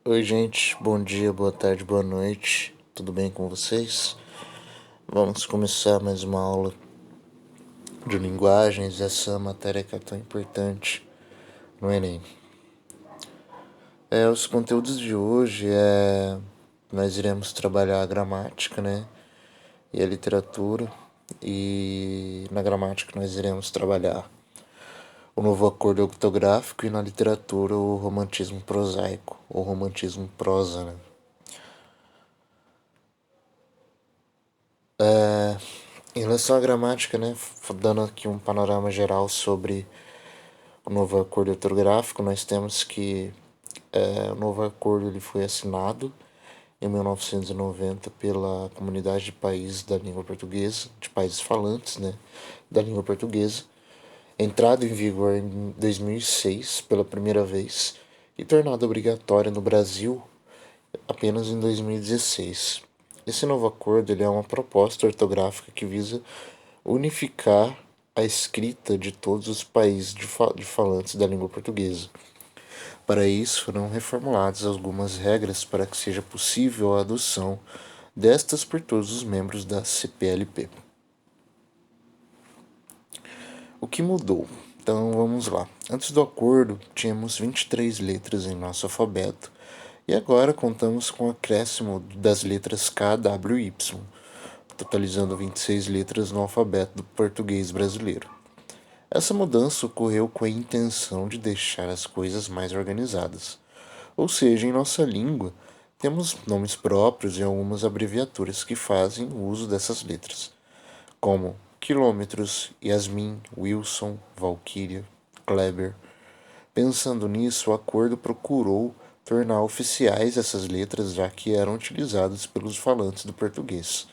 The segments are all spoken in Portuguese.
Oi, gente, bom dia, boa tarde, boa noite, tudo bem com vocês? Vamos começar mais uma aula de linguagens, essa matéria que é tão importante no Enem. Os conteúdos de hoje nós iremos trabalhar a gramática, né, e a literatura, e na gramática nós iremos trabalhar o novo acordo ortográfico e na literatura o romantismo prosaico, ou romantismo prosa, né. Em relação à gramática, né, dando aqui um panorama geral sobre o novo acordo ortográfico, nós temos que o novo acordo ele foi assinado em 1990 pela Comunidade de Países da Língua Portuguesa, de países falantes, né, da língua portuguesa, entrado em vigor em 2006 pela primeira vez e tornado obrigatório no Brasil apenas em 2016. Esse novo acordo ele é uma proposta ortográfica que visa unificar a escrita de todos os países de falantes da língua portuguesa. Para isso, foram reformuladas algumas regras para que seja possível a adoção destas por todos os membros da CPLP. O que mudou? Então vamos lá. Antes do acordo, tínhamos 23 letras em nosso alfabeto e agora contamos com o acréscimo das letras K, W e Y, totalizando 26 letras no alfabeto do português brasileiro. Essa mudança ocorreu com a intenção de deixar as coisas mais organizadas. Ou seja, em nossa língua, temos nomes próprios e algumas abreviaturas que fazem uso dessas letras, como quilômetros, Yasmin, Wilson, Valquíria, Kleber. Pensando nisso, o acordo procurou tornar oficiais essas letras, já que eram utilizadas pelos falantes do português.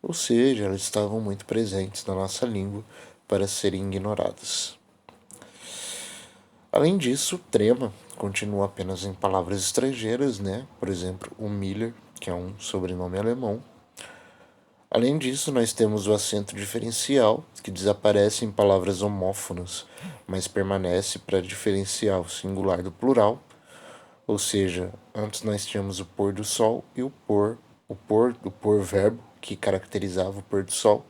Ou seja, elas estavam muito presentes na nossa língua para serem ignoradas. Além disso, o trema continua apenas em palavras estrangeiras, né? Por exemplo, o Miller, que é um sobrenome alemão. Além disso, nós temos o acento diferencial, que desaparece em palavras homófonas, mas permanece para diferenciar o singular do plural. Ou seja, antes nós tínhamos o pôr do sol e o pôr verbo, que caracterizava o pôr do sol,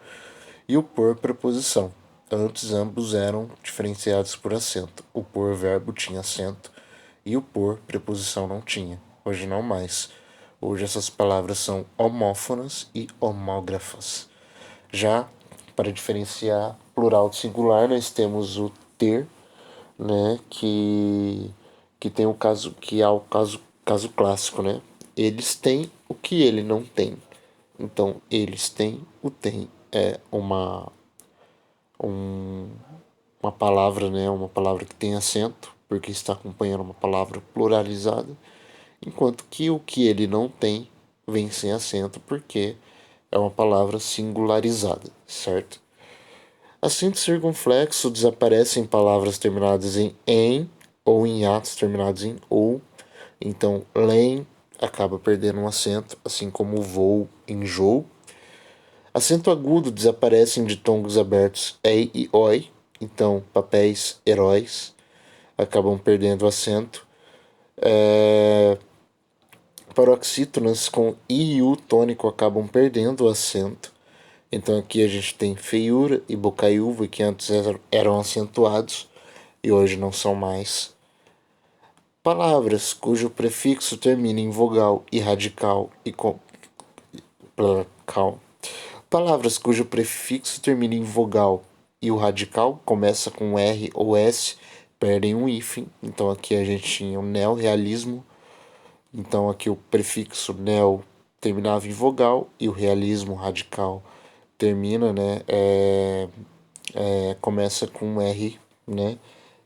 e o por preposição. Antes ambos eram diferenciados por acento. O por verbo tinha acento e o por preposição não tinha. Hoje não mais. Hoje essas palavras são homófonas e homógrafas. Já para diferenciar plural de singular, nós temos o ter, né, que tem o caso que é o caso clássico, né? Eles têm o que ele não tem. Então, eles têm, o tem é uma palavra, né? Uma palavra que tem acento, porque está acompanhando uma palavra pluralizada, enquanto que o que ele não tem vem sem acento, porque é uma palavra singularizada, certo? Acento circunflexo desaparece em palavras terminadas em ou em atos terminados em ou. Então, len acaba perdendo um acento, assim como o voo em jou. Acento agudo desaparece em ditongos abertos ei e oi. Então, papéis, heróis acabam perdendo o acento. Paroxítonas com i e u tônico acabam perdendo o acento. Então aqui a gente tem feiura e bocaiúva, que antes eram acentuados e hoje não são mais. Palavras cujo prefixo termina em vogal e radical e com... Palavras cujo prefixo termina em vogal e o radical começa com R ou S perdem um hífen. Então aqui a gente tinha o neorrealismo. Então aqui o prefixo neo terminava em vogal e o realismo radical termina, né? Começa com um R, né?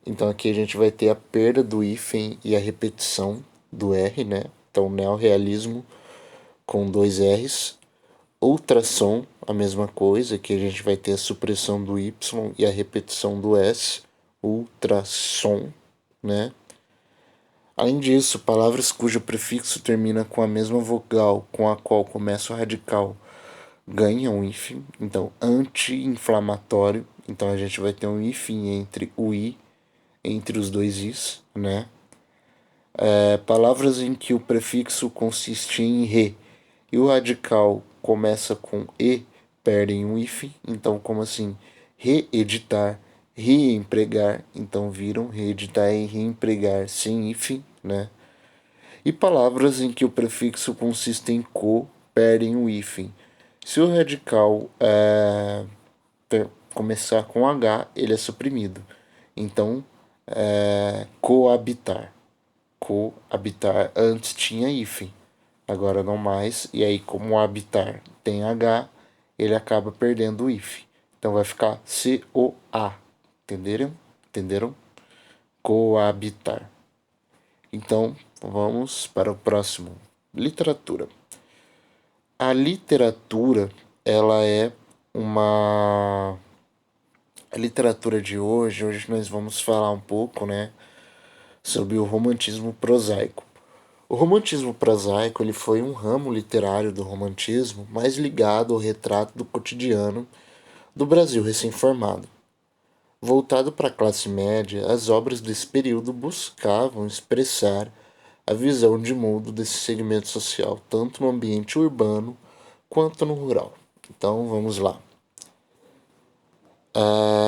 Então aqui a gente vai ter a perda do hífen e a repetição do R, né? Então neorrealismo com dois R's. Ultrassom, a mesma coisa, que a gente vai ter a supressão do Y e a repetição do S. Ultrassom, né? Além disso, palavras cujo prefixo termina com a mesma vogal com a qual começa o radical ganham um hífen. Então, anti-inflamatório. Então, a gente vai ter um hífen entre o I, entre os dois Is, né? Palavras em que o prefixo consiste em re e o radical começa com e perdem um hífen. Então, como assim? Reeditar, reempregar. Então, viram reeditar e reempregar sem hífen, né? E palavras em que o prefixo consiste em co perdem o hífen. Se o radical começar com H, ele é suprimido. Então, coabitar. Coabitar antes tinha hífen, agora não mais. E aí, como habitar tem H, ele acaba perdendo o hífen. Então vai ficar C-O-A. Entenderam? Entenderam? Coabitar. Então, vamos para o próximo. Literatura. A literatura, ela é uma... A literatura de hoje nós vamos falar um pouco, né, sobre o romantismo prosaico. O romantismo prosaico ele foi um ramo literário do romantismo mais ligado ao retrato do cotidiano do Brasil recém-formado. Voltado para a classe média, as obras desse período buscavam expressar a visão de mundo desse segmento social, tanto no ambiente urbano quanto no rural. Então vamos lá.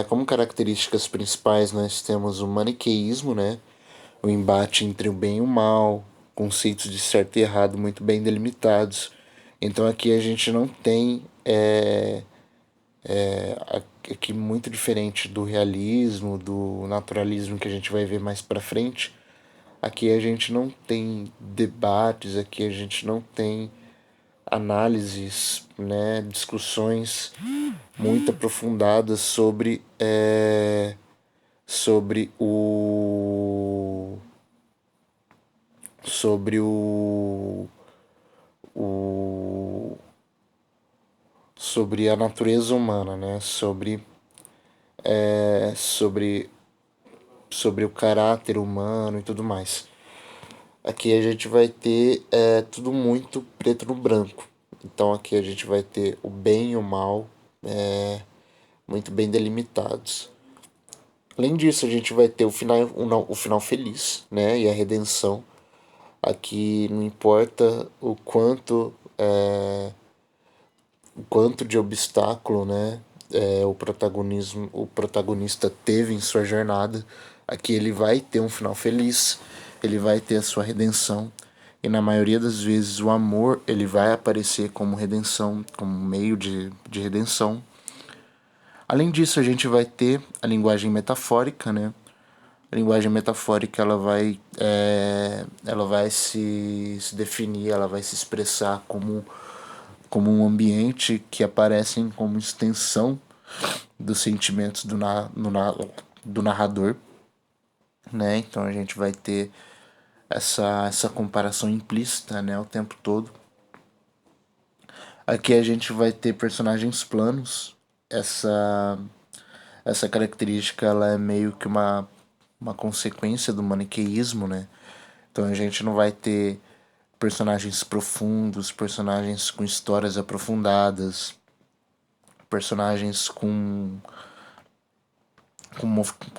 Como características principais nós temos o maniqueísmo, né? O embate entre o bem e o mal, conceitos de certo e errado muito bem delimitados. Então aqui a gente não tem aqui muito diferente do realismo, do naturalismo que a gente vai ver mais para frente. Aqui a gente não tem debates, aqui a gente não tem análises, né, discussões muito aprofundadas sobre sobre o sobre a natureza humana, né? Sobre sobre o caráter humano e tudo mais. Aqui a gente vai ter tudo muito preto no branco. Então aqui a gente vai ter o bem e o mal muito bem delimitados. Além disso, a gente vai ter o final feliz, né? E a redenção. Aqui não importa o quanto de obstáculo, né? O protagonista teve em sua jornada. Aqui ele vai ter um final feliz, ele vai ter a sua redenção. E na maioria das vezes o amor ele vai aparecer como redenção, como meio de redenção. Além disso, a gente vai ter a linguagem metafórica, né? A linguagem metafórica ela vai se definir, ela vai se expressar como um ambiente que aparecem como extensão dos sentimentos do narrador, né? Então a gente vai ter essa comparação implícita, né, o tempo todo. Aqui a gente vai ter personagens planos. Essa característica ela é meio que uma consequência do maniqueísmo, né? Então a gente não vai ter personagens profundos, personagens com histórias aprofundadas, personagens com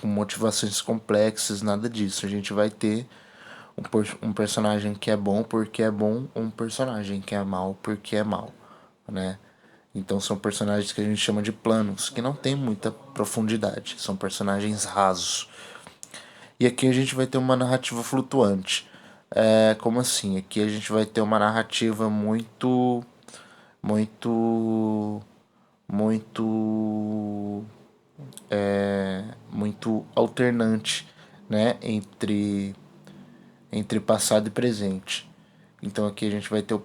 motivações complexas, nada disso. A gente vai ter um personagem que é bom porque é bom, ou um personagem que é mal porque é mal, né? Então são personagens que a gente chama de planos, que não tem muita profundidade, são personagens rasos. E aqui a gente vai ter uma narrativa flutuante. Como assim? Aqui a gente vai ter uma narrativa muito, muito, muito alternante, né? Entre passado e presente. Então aqui a gente vai ter o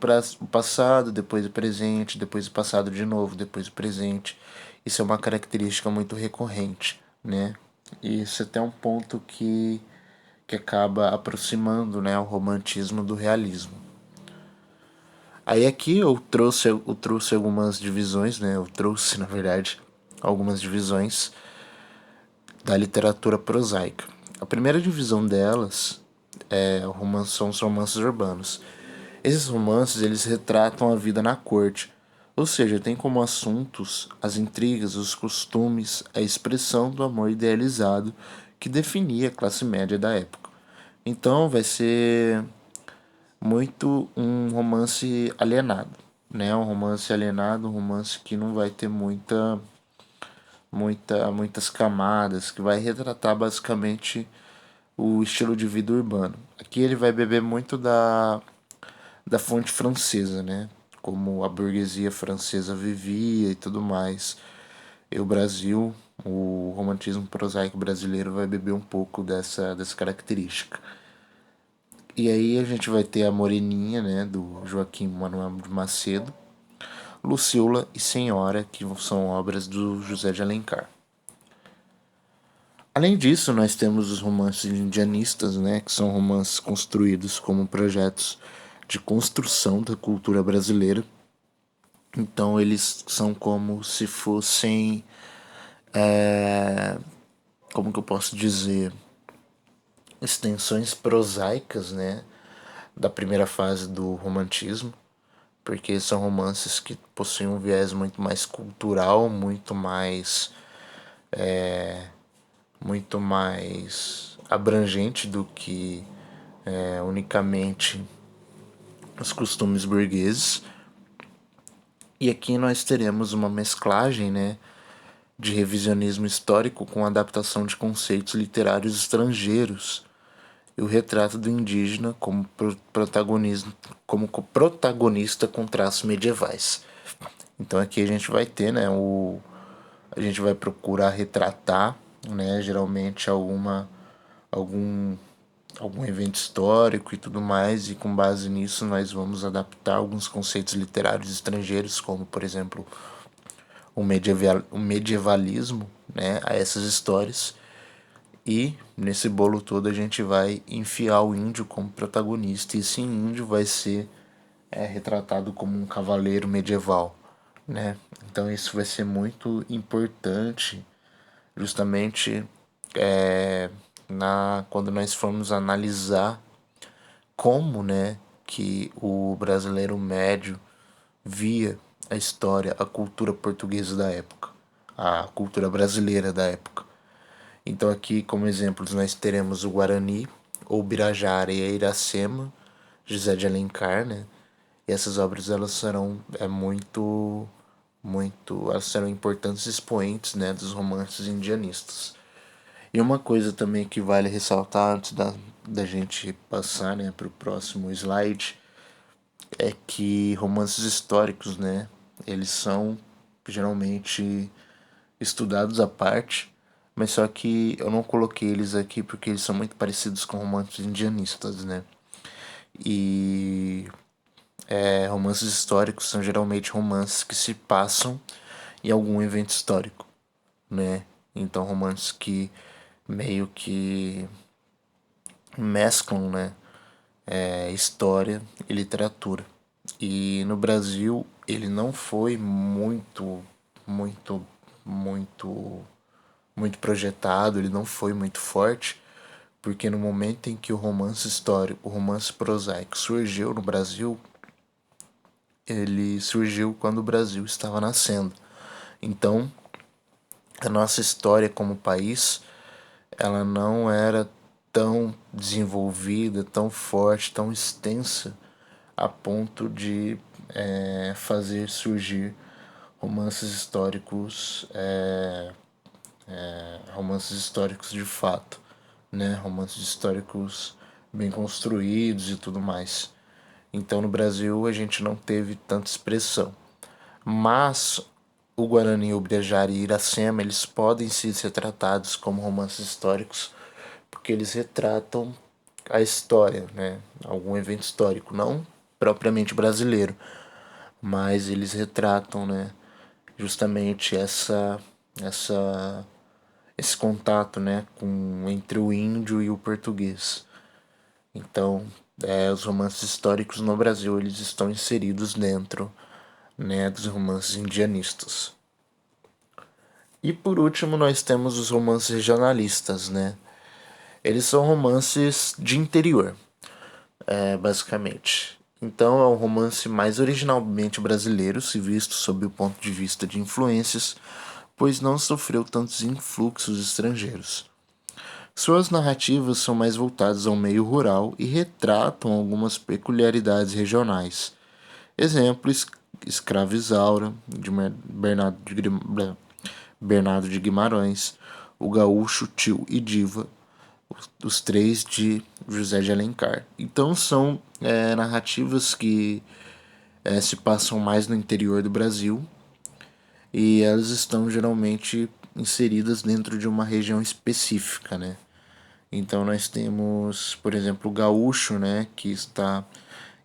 passado, depois o presente, depois o passado de novo, depois o presente. Isso é uma característica muito recorrente, né? E isso é até um ponto que acaba aproximando, né, o romantismo do realismo. Aí aqui eu trouxe algumas divisões, né? Eu trouxe, na verdade, algumas divisões da literatura prosaica. A primeira divisão delas são os romances urbanos. Esses romances eles retratam a vida na corte, ou seja, tem como assuntos as intrigas, os costumes, a expressão do amor idealizado que definia a classe média da época. Então vai ser muito um romance alienado, né? Um romance alienado, um romance que não vai ter muitas camadas, que vai retratar basicamente o estilo de vida urbano. Aqui ele vai beber muito da fonte francesa, né? Como a burguesia francesa vivia e tudo mais. E o Brasil, o romantismo prosaico brasileiro vai beber um pouco dessa característica. E aí a gente vai ter a Moreninha, né, do Joaquim Manuel de Macedo, Lucila e Senhora, que são obras do José de Alencar. Além disso, nós temos os romances indianistas, né, que são romances construídos como projetos de construção da cultura brasileira. Então eles são como se fossem, como que eu posso dizer, extensões prosaicas, né, da primeira fase do romantismo, porque são romances que possuem um viés muito mais cultural, muito mais abrangente do que unicamente os costumes burgueses. E aqui nós teremos uma mesclagem, né, de revisionismo histórico com adaptação de conceitos literários estrangeiros e o retrato do indígena como protagonista com traços medievais. Então aqui a gente vai ter, né, a gente vai procurar retratar, né, geralmente algum algum evento histórico e tudo mais, e com base nisso nós vamos adaptar alguns conceitos literários estrangeiros, como por exemplo o medievalismo, né, a essas histórias. E nesse bolo todo a gente vai enfiar o índio como protagonista, e esse índio vai ser retratado como um cavaleiro medieval, né? Então isso vai ser muito importante, justamente quando nós formos analisar como, né, que o brasileiro médio via a história, a cultura portuguesa da época, a cultura brasileira da época. Então aqui como exemplos nós teremos o Guarani, ou Birajara e a Iracema, José de Alencar, né? E essas obras elas serão elas serão importantes expoentes, né, dos romances indianistas. E uma coisa também que vale ressaltar antes da gente passar, né, para o próximo slide é que romances históricos, né, eles são geralmente estudados à parte, mas só que eu não coloquei eles aqui porque eles são muito parecidos com romances indianistas, né? E romances históricos são geralmente romances que se passam em algum evento histórico, né? Então romances que meio que mesclam, né, história e literatura. E no Brasil ele não foi muito, muito, muito projetado, ele não foi muito forte, porque no momento em que o romance histórico, o romance prosaico surgiu no Brasil, ele surgiu quando o Brasil estava nascendo. Então, a nossa história como país, ela não era tão desenvolvida, tão forte, tão extensa a ponto de fazer surgir romances históricos, romances históricos de fato, né? Romances históricos bem construídos e tudo mais. Então no Brasil a gente não teve tanta expressão. Mas o Guarani, o Birajara e Iracema, eles podem ser retratados como romances históricos porque eles retratam a história, né? Algum evento histórico, não propriamente brasileiro, mas eles retratam, né, justamente esse contato, né, entre o índio e o português. Então, os romances históricos no Brasil eles estão inseridos dentro, né, dos romances indianistas. E por último nós temos os romances regionalistas, né? Eles são romances de interior, basicamente. Então é um romance mais originalmente brasileiro, se visto sob o ponto de vista de influências, pois não sofreu tantos influxos estrangeiros. Suas narrativas são mais voltadas ao meio rural e retratam algumas peculiaridades regionais. Exemplo, Escrava Isaura, de Bernardo de Guimarães, O Gaúcho, Tio e Diva, os três de José de Alencar. Então são narrativas que se passam mais no interior do Brasil e elas estão geralmente inseridas dentro de uma região específica, né? Então nós temos, por exemplo, o gaúcho, né, que está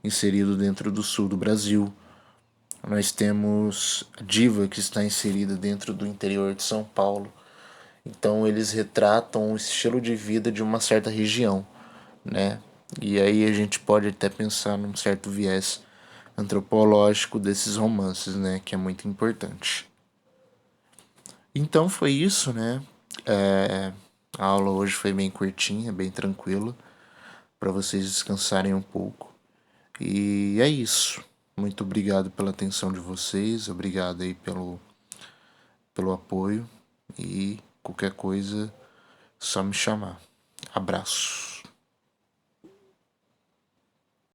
inserido dentro do sul do Brasil. Nós temos a diva, que está inserida dentro do interior de São Paulo. Então eles retratam o estilo de vida de uma certa região, né? E aí a gente pode até pensar num certo viés antropológico desses romances, né, que é muito importante. Então foi isso, né? A aula hoje foi bem curtinha, bem tranquila, para vocês descansarem um pouco. E é isso. Muito obrigado pela atenção de vocês, obrigado aí pelo apoio e qualquer coisa, só me chamar. Abraço.